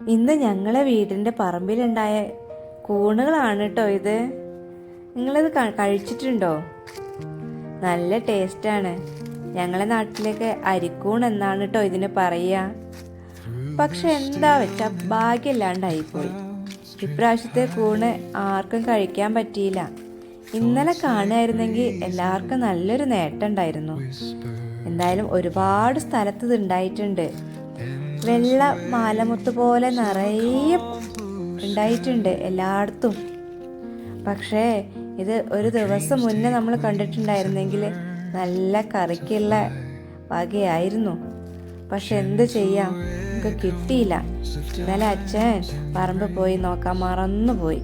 ഇന്ന് ഞങ്ങളെ വീടിൻ്റെ പറമ്പിലുണ്ടായ കൂണുകളാണ് കേട്ടോ ഇത്. നിങ്ങളിത് കഴിച്ചിട്ടുണ്ടോ? നല്ല ടേസ്റ്റാണ്. ഞങ്ങളെ നാട്ടിലേക്ക് അരിക്കൂൺ എന്നാണ് കേട്ടോ ഇതിന് പറയുക. പക്ഷെ എന്താ വെച്ചാൽ ഭാഗ്യമില്ലാണ്ടായിപ്പോയി. ഇപ്രാവശ്യത്തെ കൂണ് ആർക്കും കഴിക്കാൻ പറ്റിയില്ല. ഇന്നലെ കാണുമായിരുന്നെങ്കിൽ എല്ലാവർക്കും നല്ലൊരു നേട്ടം ഉണ്ടായിരുന്നു. എന്തായാലും ഒരുപാട് സ്ഥലത്ത് ഇത് ഉണ്ടായിട്ടുണ്ട്. വെള്ള മാലമുത്ത് പോലെ നിറയെ ഉണ്ടായിട്ടുണ്ട് എല്ലായിടത്തും. പക്ഷേ ഇത് ഒരു ദിവസം മുന്നേ നമ്മൾ കണ്ടിട്ടുണ്ടായിരുന്നെങ്കിൽ നല്ല കറിക്കുള്ള വകയായിരുന്നു. പക്ഷെ എന്ത് ചെയ്യാം, നമുക്ക് കിട്ടിയില്ല. ഇന്നലെ അച്ഛൻ പറമ്പ് പോയി നോക്കാൻ മറന്നുപോയി.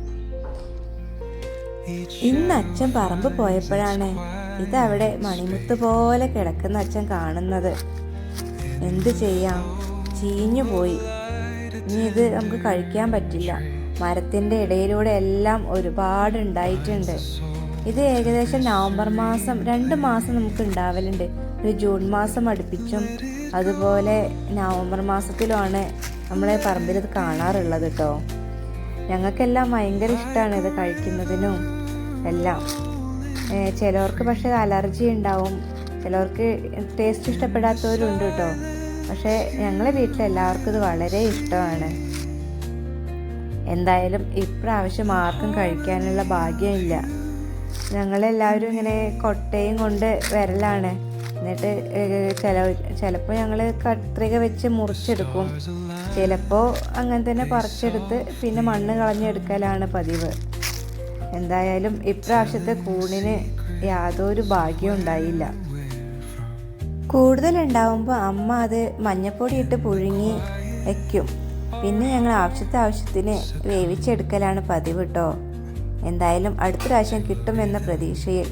ഇന്ന് അച്ഛൻ പറമ്പ് പോയപ്പോഴാണ് ഇതവിടെ മണിമുത്ത് പോലെ കിടക്കുന്ന അച്ഛൻ കാണുന്നത്. എന്ത് ചെയ്യാം, ചീഞ്ഞു പോയി. ഇനി ഇത് നമുക്ക് കഴിക്കാൻ പറ്റില്ല. മരത്തിൻ്റെ ഇടയിലൂടെ എല്ലാം ഒരുപാട് ഉണ്ടായിട്ടുണ്ട്. ഇത് ഏകദേശം നവംബർ മാസം 2 മാസം നമുക്ക് ഉണ്ടാവലുണ്ട്. ഒരു ജൂൺ മാസം അടുപ്പിച്ചും അതുപോലെ നവംബർ മാസത്തിലുമാണ് നമ്മളെ പറമ്പിൽ ഇത് കാണാറുള്ളത് കേട്ടോ. ഞങ്ങൾക്കെല്ലാം ഭയങ്കര ഇഷ്ടമാണ് ഇത് കഴിക്കുന്നതിനും എല്ലാം. ചിലവർക്ക് പക്ഷേ അലർജി ഉണ്ടാവും, ചിലവർക്ക് ടേസ്റ്റ് ഇഷ്ടപ്പെടാത്തവരുണ്ട് കേട്ടോ. പക്ഷേ ഞങ്ങളെ വീട്ടിലെല്ലാവർക്കും ഇത് വളരെ ഇഷ്ടമാണ്. എന്തായാലും ഇപ്രാവശ്യം ആർക്കും കഴിക്കാനുള്ള ഭാഗ്യമില്ല. ഞങ്ങളെല്ലാവരും ഇങ്ങനെ കൊട്ടയും കൊണ്ട് വരലാണ്. എന്നിട്ട് ചിലപ്പോൾ ഞങ്ങൾ കത്രിക വെച്ച് മുറിച്ചെടുക്കും, ചിലപ്പോൾ അങ്ങനെ തന്നെ പറിച്ചെടുത്ത് പിന്നെ മണ്ണ് കളഞ്ഞെടുക്കലാണ് പതിവ്. എന്തായാലും ഇപ്രാവശ്യത്തെ കൂണിന് യാതൊരു ഭാഗ്യവും ഉണ്ടായില്ല. കൂടുതലുണ്ടാവുമ്പോൾ അമ്മ അത് മഞ്ഞപ്പൊടി ഇട്ട് പുഴുങ്ങി വയ്ക്കും. പിന്നെ ഞങ്ങൾ ആവശ്യത്തിന് വേവിച്ചെടുക്കലാണ് പതിവ് കേട്ടോ. എന്തായാലും അടുത്ത പ്രാവശ്യം കിട്ടുമെന്ന പ്രതീക്ഷയിൽ.